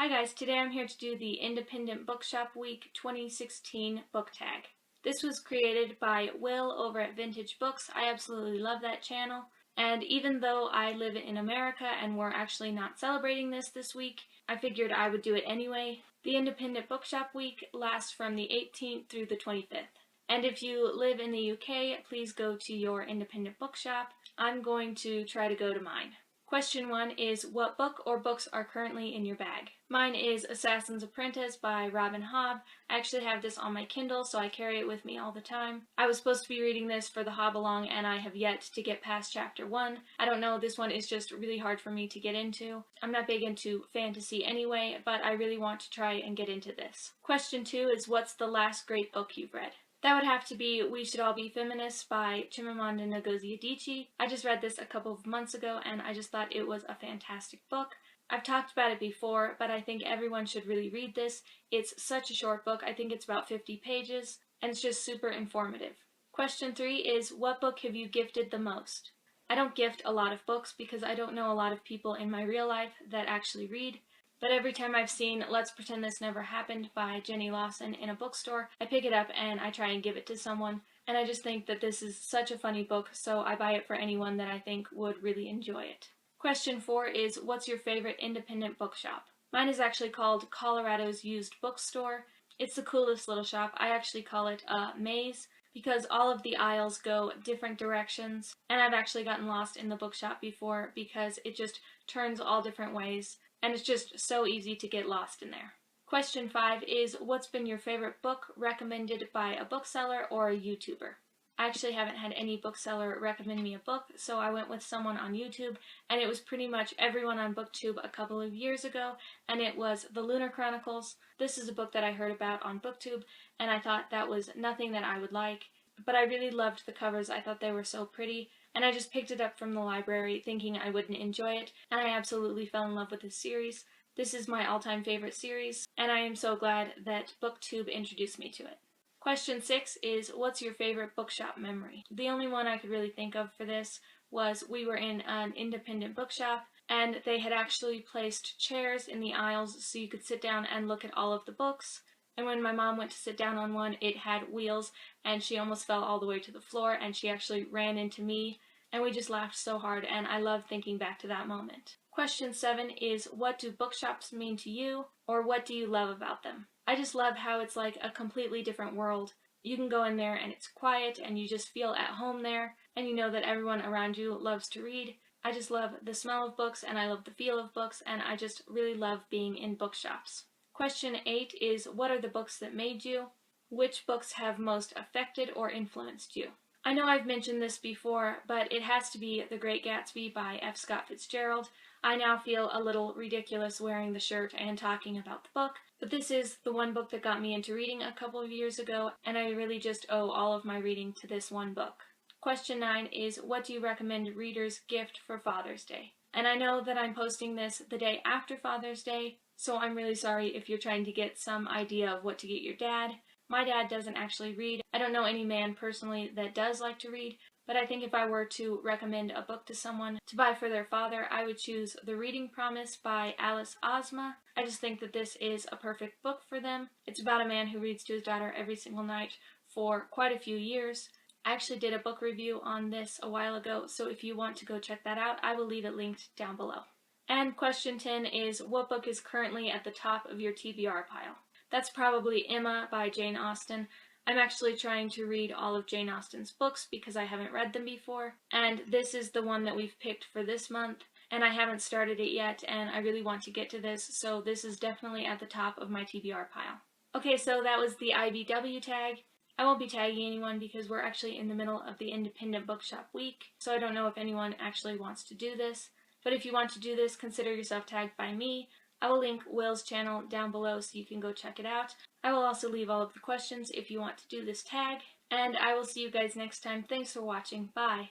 Hi guys, today I'm here to do the Independent Bookshop Week 2016 book tag. This was created by Will over at Vintage Books. I absolutely love that channel, and even though I live in America and we're actually not celebrating this week, I figured I would do it anyway. The Independent Bookshop Week lasts from the 18th through the 25th. And if you live in the UK, please go to your independent bookshop. I'm going to try to go to mine. Question 1 is, what book or books are currently in your bag? Mine is Assassin's Apprentice by Hobb. I actually have this on my Kindle, so I carry it with me all the time. I was supposed to be reading this for the Hobb along, and I have yet to get past chapter 1. I don't know, this one is just really hard for me to get into. I'm not big into fantasy anyway, but I really want to try and get into this. Question 2 is, what's the last great book you've read? That would have to be We Should All Be Feminists by Chimamanda Ngozi Adichie. I just read this a couple of months ago and I just thought it was a fantastic book. I've talked about it before, but I think everyone should really read this. It's such a short book. I think it's about 50 pages, and it's just super informative. Question 3 is, what book have you gifted the most? I don't gift a lot of books because I don't know a lot of people in my real life that actually read. But every time I've seen Let's Pretend This Never Happened by Jenny Lawson in a bookstore, I pick it up and I try and give it to someone. And I just think that this is such a funny book, so I buy it for anyone that I think would really enjoy it. Question 4 is, what's your favorite independent bookshop? Mine is actually called Colorado's Used Bookstore. It's the coolest little shop. I actually call it a maze because all of the aisles go different directions. And I've actually gotten lost in the bookshop before because it just turns all different ways. And it's just so easy to get lost in there. Question 5 is, what's been your favorite book recommended by a bookseller or a YouTuber? I actually haven't had any bookseller recommend me a book, so I went with someone on YouTube, and it was pretty much everyone on Booktube a couple of years ago, and it was The Lunar Chronicles. This is a book that I heard about on Booktube, and I thought that was nothing that I would like, but I really loved the covers. I thought they were so pretty. And I just picked it up from the library thinking I wouldn't enjoy it, and I absolutely fell in love with this series. This is my all-time favorite series, and I am so glad that Booktube introduced me to it. Question 6 is, what's your favorite bookshop memory? The only one I could really think of for this was we were in an independent bookshop, and they had actually placed chairs in the aisles so you could sit down and look at all of the books. And when my mom went to sit down on one, it had wheels, and she almost fell all the way to the floor, and she actually ran into me, and we just laughed so hard, and I love thinking back to that moment. Question 7 is, what do bookshops mean to you, or what do you love about them? I just love how it's like a completely different world. You can go in there and it's quiet, and you just feel at home there, and you know that everyone around you loves to read. I just love the smell of books, and I love the feel of books, and I just really love being in bookshops. Question 8 is, what are the books that made you? Which books have most affected or influenced you? I know I've mentioned this before, but it has to be The Great Gatsby by F. Scott Fitzgerald. I now feel a little ridiculous wearing the shirt and talking about the book, but this is the one book that got me into reading a couple of years ago, and I really just owe all of my reading to this one book. Question 9 is, what do you recommend readers gift for Father's Day? And I know that I'm posting this the day after Father's Day, so I'm really sorry if you're trying to get some idea of what to get your dad. My dad doesn't actually read. I don't know any man personally that does like to read, but I think if I were to recommend a book to someone to buy for their father, I would choose The Reading Promise by Alice Ozma. I just think that this is a perfect book for them. It's about a man who reads to his daughter every single night for quite a few years. I actually did a book review on this a while ago, so if you want to go check that out, I will leave it linked down below. And question 10 is, what book is currently at the top of your TBR pile? That's probably Emma by Jane Austen. I'm actually trying to read all of Jane Austen's books because I haven't read them before, and this is the one that we've picked for this month, and I haven't started it yet, and I really want to get to this, so this is definitely at the top of my TBR pile. Okay, so that was the IBW tag. I won't be tagging anyone because we're actually in the middle of the Independent Bookshop Week, so I don't know if anyone actually wants to do this. But if you want to do this, consider yourself tagged by me. I will link Will's channel down below so you can go check it out. I will also leave all of the questions if you want to do this tag. And I will see you guys next time. Thanks for watching. Bye!